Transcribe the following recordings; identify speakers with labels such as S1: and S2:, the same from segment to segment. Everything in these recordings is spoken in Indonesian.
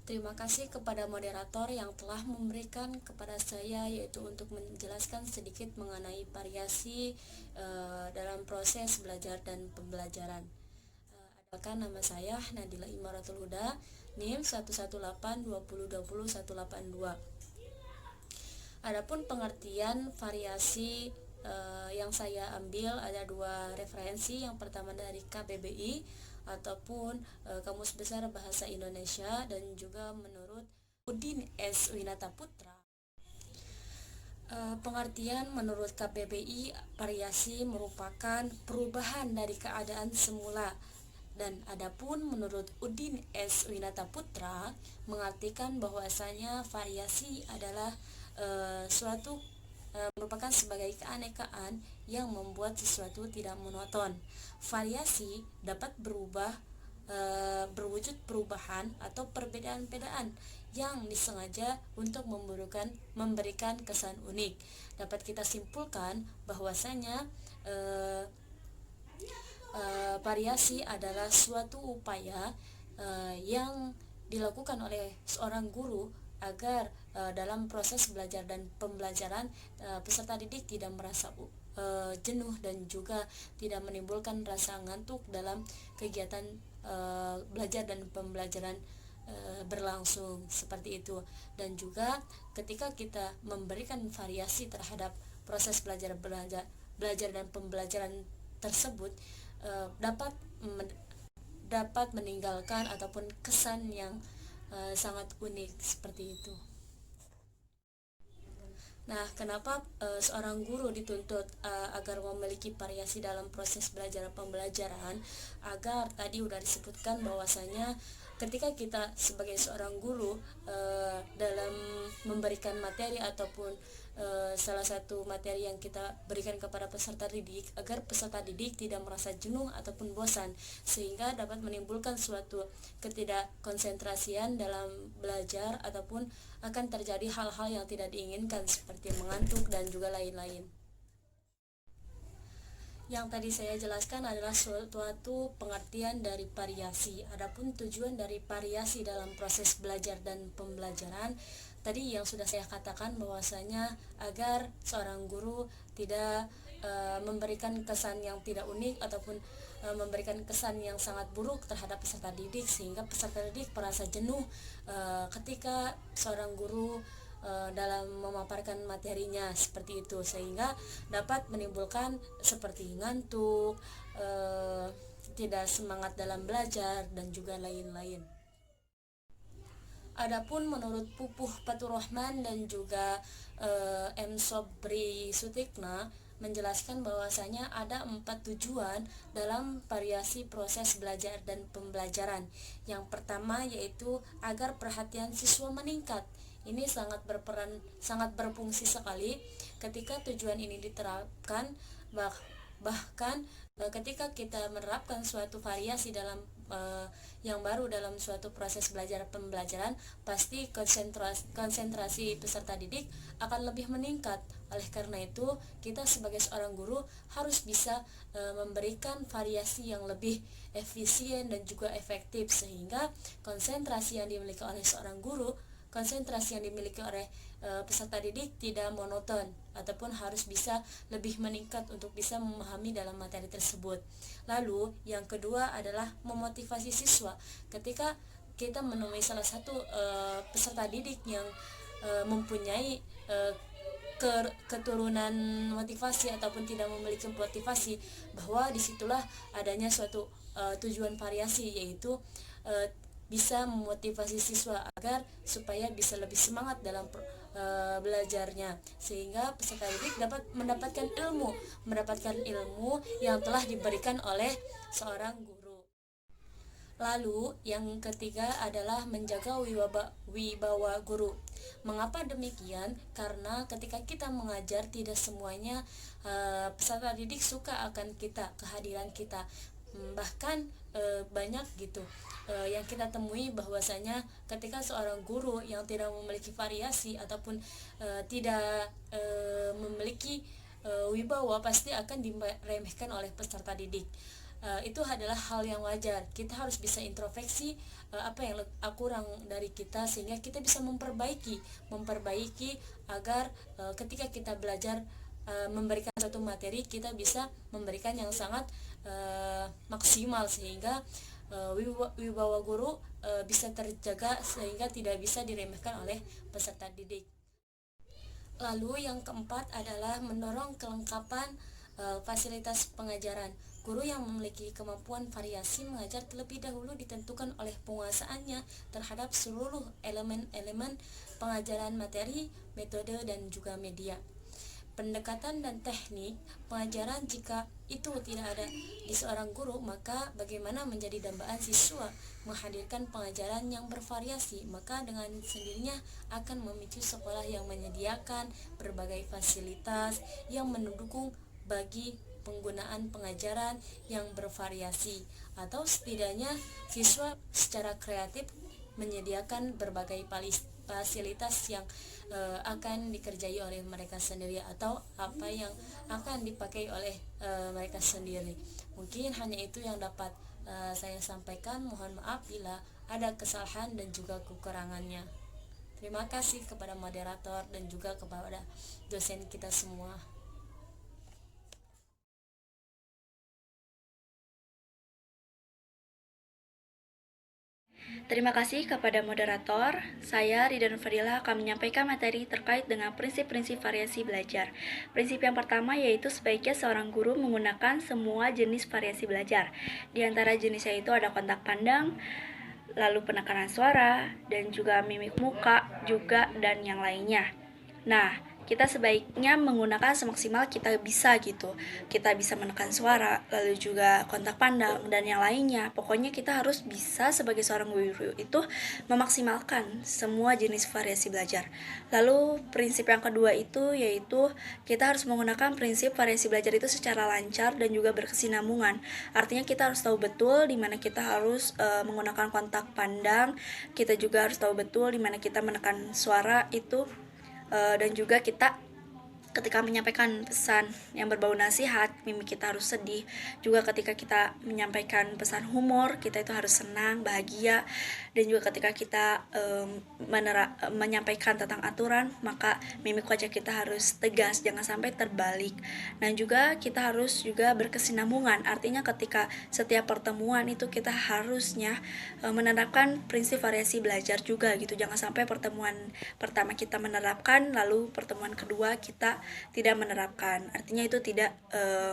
S1: Terima kasih kepada moderator yang telah memberikan kepada saya yaitu untuk menjelaskan sedikit mengenai variasi dalam proses belajar dan pembelajaran. Adalkan nama saya Nadila Imaratul Huda, NIM 11820200182. Adapun pengertian variasi yang saya ambil ada dua referensi. Yang pertama dari KBBI ataupun Kamus Besar Bahasa Indonesia, dan juga menurut Udin S. Winata Putra. Pengertian menurut KBBI, variasi merupakan perubahan dari keadaan semula, dan adapun menurut Udin S. Winata Putra mengartikan bahwasanya variasi adalah suatu merupakan sebagai keanekaan yang membuat sesuatu tidak monoton. Variasi dapat berwujud perubahan atau perbedaan-perbedaan yang disengaja untuk memberikan kesan unik. Dapat kita simpulkan bahwasanya variasi adalah suatu upaya yang dilakukan oleh seorang guru agar dalam proses belajar dan pembelajaran peserta didik tidak merasa jenuh dan juga tidak menimbulkan rasa ngantuk dalam kegiatan belajar dan pembelajaran berlangsung seperti itu. Dan juga ketika kita memberikan variasi terhadap proses belajar dan pembelajaran tersebut dapat meninggalkan ataupun kesan yang sangat unik seperti itu. Nah, kenapa seorang guru dituntut agar memiliki variasi dalam proses belajar pembelajaran? Agar tadi udah disebutkan bahwasanya ketika kita sebagai seorang guru dalam memberikan materi ataupun salah satu materi yang kita berikan kepada peserta didik, agar peserta didik tidak merasa jenuh ataupun bosan, sehingga dapat menimbulkan suatu ketidakkonsentrasian dalam belajar ataupun akan terjadi hal-hal yang tidak diinginkan seperti mengantuk dan juga lain-lain. Yang tadi saya jelaskan adalah suatu pengertian dari variasi. Adapun tujuan dari variasi dalam proses belajar dan pembelajaran, tadi yang sudah saya katakan bahwasanya agar seorang guru tidak memberikan kesan yang tidak unik ataupun memberikan kesan yang sangat buruk terhadap peserta didik, sehingga peserta didik merasa jenuh ketika seorang guru dalam memaparkan materinya seperti itu, sehingga dapat menimbulkan seperti ngantuk, tidak semangat dalam belajar dan juga lain-lain. Adapun menurut Pupuh Faturrahman dan juga M. Sobri Sutikna menjelaskan bahwasanya ada 4 tujuan dalam variasi proses belajar dan pembelajaran. Yang pertama yaitu agar perhatian siswa meningkat. Ini sangat berfungsi sekali ketika tujuan ini diterapkan, bahkan ketika kita menerapkan suatu variasi dalam yang baru dalam suatu proses belajar pembelajaran, pasti konsentrasi peserta didik akan lebih meningkat. Oleh karena itu, kita sebagai seorang guru harus bisa memberikan variasi yang lebih efisien dan juga efektif, sehingga konsentrasi yang dimiliki oleh seorang guru, konsentrasi yang dimiliki oleh peserta didik tidak monoton ataupun harus bisa lebih meningkat untuk bisa memahami dalam materi tersebut. Lalu yang kedua adalah memotivasi siswa. Ketika kita menemui salah satu peserta didik yang mempunyai keturunan motivasi ataupun tidak memiliki motivasi, bahwa disitulah adanya suatu tujuan variasi, yaitu bisa memotivasi siswa agar supaya bisa lebih semangat dalam belajarnya, sehingga peserta didik dapat mendapatkan ilmu yang telah diberikan oleh seorang guru. Lalu yang ketiga adalah menjaga wibawa guru. Mengapa demikian? Karena ketika kita mengajar, tidak semuanya peserta didik suka akan kehadiran kita. Bahkan banyak gitu yang kita temui bahwasanya ketika seorang guru yang tidak memiliki variasi ataupun tidak memiliki wibawa, pasti akan diremehkan oleh peserta didik. itu adalah hal yang wajar. Kita harus bisa introspeksi apa yang kurang dari kita, sehingga kita bisa memperbaiki agar ketika kita belajar memberikan suatu materi, kita bisa memberikan yang sangat maksimal, sehingga wibawa guru bisa terjaga, sehingga tidak bisa diremehkan oleh peserta didik. Lalu yang keempat adalah mendorong kelengkapan fasilitas pengajaran. Guru yang memiliki kemampuan variasi mengajar terlebih dahulu ditentukan oleh penguasaannya terhadap seluruh elemen-elemen pengajaran, materi, metode, dan juga media. Pendekatan dan teknik pengajaran, jika itu tidak ada di seorang guru, maka bagaimana menjadi dambaan siswa menghadirkan pengajaran yang bervariasi, maka dengan sendirinya akan memicu sekolah yang menyediakan berbagai fasilitas yang mendukung bagi penggunaan pengajaran yang bervariasi, atau setidaknya siswa secara kreatif menyediakan berbagai fasilitas yang akan dikerjai oleh mereka sendiri, atau apa yang akan dipakai oleh mereka sendiri. Mungkin hanya itu yang dapat saya sampaikan. Mohon maaf bila ada kesalahan dan juga kekurangannya. Terima kasih kepada moderator dan juga kepada dosen kita semua.
S2: Terima kasih kepada moderator. Saya Rida Fadila akan menyampaikan materi terkait dengan prinsip-prinsip variasi belajar. Prinsip yang pertama yaitu sebaiknya seorang guru menggunakan semua jenis variasi belajar. Di antara jenisnya itu ada kontak pandang, lalu penekanan suara, dan juga mimik muka juga, dan yang lainnya. Nah, kita sebaiknya menggunakan semaksimal kita bisa gitu. Kita bisa menekan suara, lalu juga kontak pandang, dan yang lainnya. Pokoknya kita harus bisa sebagai seorang guru itu memaksimalkan semua jenis variasi belajar. Lalu prinsip yang kedua itu yaitu kita harus menggunakan prinsip variasi belajar itu secara lancar dan juga berkesinambungan. Artinya kita harus tahu betul di mana kita harus menggunakan kontak pandang. Kita juga harus tahu betul di mana kita menekan suara itu. Dan juga kita ketika menyampaikan pesan yang berbau nasihat, mimik kita harus sedih. Juga ketika kita menyampaikan pesan humor, kita itu harus senang, bahagia. Dan juga ketika kita menyampaikan tentang aturan, maka mimik wajah kita harus tegas, jangan sampai terbalik. Dan juga kita harus juga berkesinambungan. Artinya ketika setiap pertemuan itu kita harusnya menerapkan prinsip variasi belajar juga gitu. Jangan sampai pertemuan pertama kita menerapkan, lalu pertemuan kedua kita tidak menerapkan. Artinya itu tidak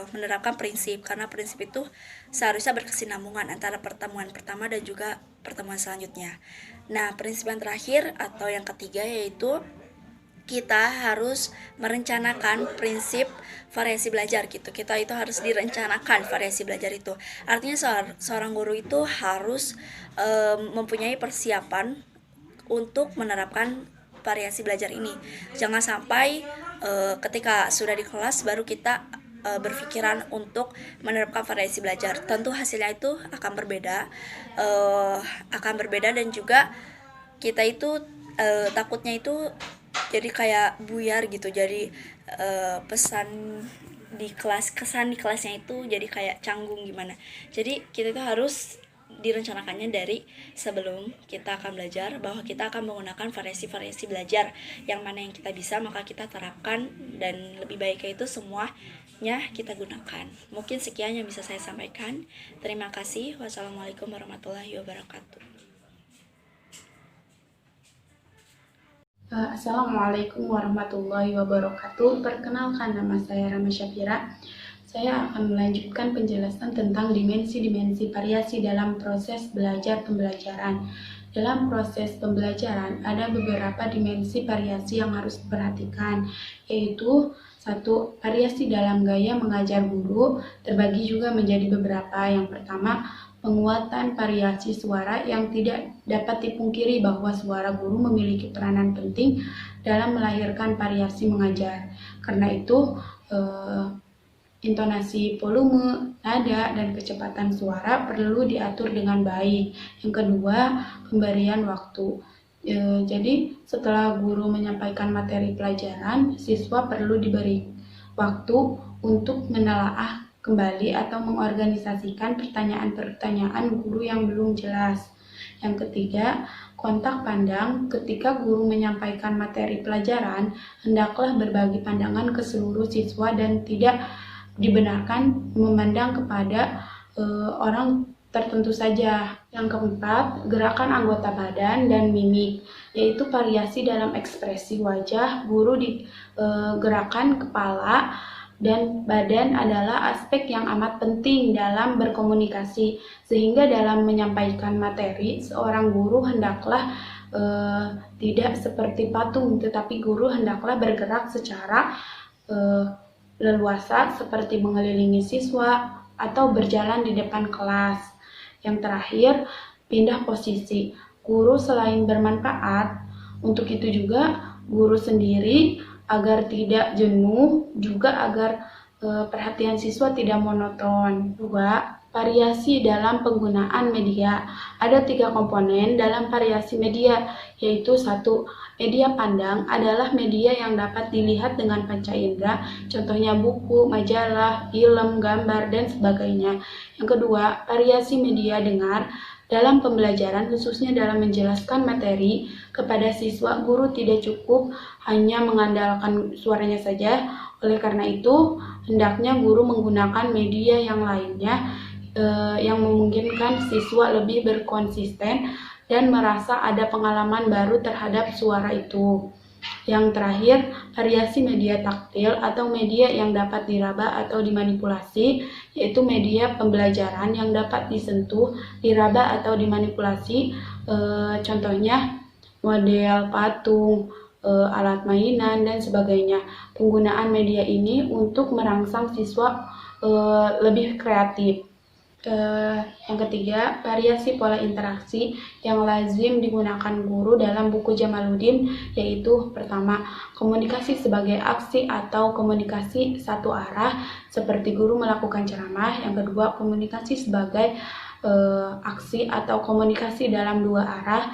S2: menerapkan prinsip, karena prinsip itu seharusnya berkesinambungan antara pertemuan pertama dan juga pertemuan selanjutnya. Nah, prinsip yang terakhir atau yang ketiga yaitu kita harus merencanakan prinsip variasi belajar gitu. Kita itu harus direncanakan variasi belajar itu. Artinya seorang guru itu harus mempunyai persiapan untuk menerapkan variasi belajar ini. Jangan sampai ketika sudah di kelas baru kita berpikiran untuk menerapkan variasi belajar. Tentu hasilnya itu akan berbeda, dan juga kita itu takutnya itu jadi kayak buyar gitu. Jadi kesan di kelasnya itu jadi kayak canggung gimana. Jadi kita itu harus direncanakannya dari sebelum kita akan belajar, bahwa kita akan menggunakan variasi-variasi belajar yang mana yang kita bisa, maka kita terapkan, dan lebih baiknya itu semuanya kita gunakan. Mungkin sekian yang bisa saya sampaikan. Terima kasih. Wassalamualaikum warahmatullahi wabarakatuh.
S3: Assalamualaikum warahmatullahi wabarakatuh. Perkenalkan, nama saya Rama Syafira. Saya akan melanjutkan penjelasan tentang dimensi-dimensi variasi dalam proses belajar pembelajaran. Dalam proses pembelajaran, ada beberapa dimensi variasi yang harus diperhatikan, yaitu 1. Variasi dalam gaya mengajar guru terbagi juga menjadi beberapa. Yang pertama, penguatan variasi suara, yang tidak dapat dipungkiri bahwa suara guru memiliki peranan penting dalam melahirkan variasi mengajar. Karena itu, intonasi, volume, nada, dan kecepatan suara perlu diatur dengan baik. Yang kedua, pemberian waktu. Jadi setelah guru menyampaikan materi pelajaran, siswa perlu diberi waktu untuk menelaah kembali atau mengorganisasikan pertanyaan-pertanyaan guru yang belum jelas. Yang ketiga, kontak pandang. Ketika guru menyampaikan materi pelajaran, hendaklah berbagi pandangan ke seluruh siswa dan tidak dibenarkan memandang kepada orang tertentu saja. Yang keempat, gerakan anggota badan dan mimik, yaitu variasi dalam ekspresi wajah. Guru di gerakan kepala dan badan adalah aspek yang amat penting dalam berkomunikasi, sehingga dalam menyampaikan materi, seorang guru hendaklah tidak seperti patung, tetapi guru hendaklah bergerak secara leluasa seperti mengelilingi siswa atau berjalan di depan kelas. Yang terakhir, pindah posisi. Guru selain bermanfaat, untuk itu juga guru sendiri agar tidak jenuh, juga agar perhatian siswa tidak monoton. 2. Variasi dalam penggunaan media. Ada 3 komponen dalam variasi media, yaitu 1. Media pandang adalah media yang dapat dilihat dengan panca indera, contohnya buku, majalah, film, gambar, dan sebagainya. Yang kedua, variasi media dengar. Dalam pembelajaran, khususnya dalam menjelaskan materi kepada siswa, guru tidak cukup hanya mengandalkan suaranya saja. Oleh karena itu, hendaknya guru menggunakan media yang lainnya yang memungkinkan siswa lebih berkonsisten dan merasa ada pengalaman baru terhadap suara itu. Yang terakhir, variasi media taktil atau media yang dapat diraba atau dimanipulasi, yaitu media pembelajaran yang dapat disentuh, diraba atau dimanipulasi. Contohnya model patung, alat mainan, dan sebagainya. Penggunaan media ini untuk merangsang siswa lebih kreatif. Yang ketiga, variasi pola interaksi yang lazim digunakan guru dalam buku Jamaluddin, yaitu pertama, komunikasi sebagai aksi atau komunikasi satu arah seperti guru melakukan ceramah. Yang kedua, komunikasi sebagai aksi atau komunikasi dalam 2 arah,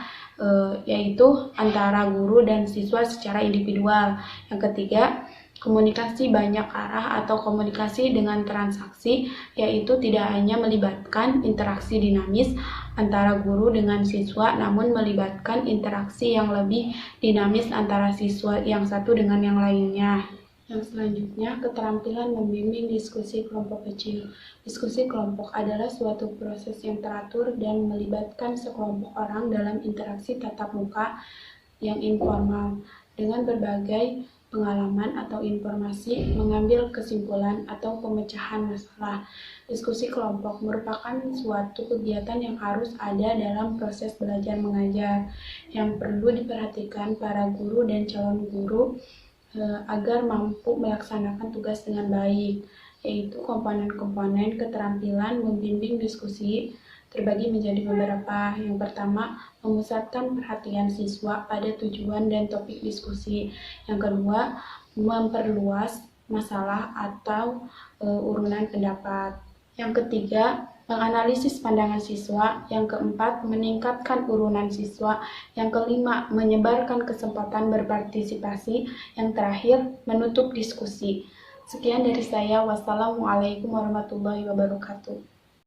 S3: yaitu antara guru dan siswa secara individual. Yang ketiga, komunikasi banyak arah atau komunikasi dengan transaksi, yaitu tidak hanya melibatkan interaksi dinamis antara guru dengan siswa, namun melibatkan interaksi yang lebih dinamis antara siswa yang satu dengan yang lainnya. Yang selanjutnya, keterampilan membimbing diskusi kelompok kecil. Diskusi kelompok adalah suatu proses yang teratur dan melibatkan sekelompok orang dalam interaksi tatap muka yang informal dengan berbagai pengalaman atau informasi, mengambil kesimpulan atau pemecahan masalah. Diskusi kelompok merupakan suatu kegiatan yang harus ada dalam proses belajar mengajar, yang perlu diperhatikan para guru dan calon guru agar mampu melaksanakan tugas dengan baik, yaitu komponen-komponen keterampilan membimbing diskusi terbagi menjadi beberapa. Yang pertama, memusatkan perhatian siswa pada tujuan dan topik diskusi. Yang kedua, memperluas masalah atau urunan pendapat. Yang ketiga, menganalisis pandangan siswa. Yang keempat, meningkatkan urunan siswa. Yang kelima, menyebarkan kesempatan berpartisipasi. Yang terakhir, menutup diskusi. Sekian dari saya. Wassalamualaikum warahmatullahi wabarakatuh.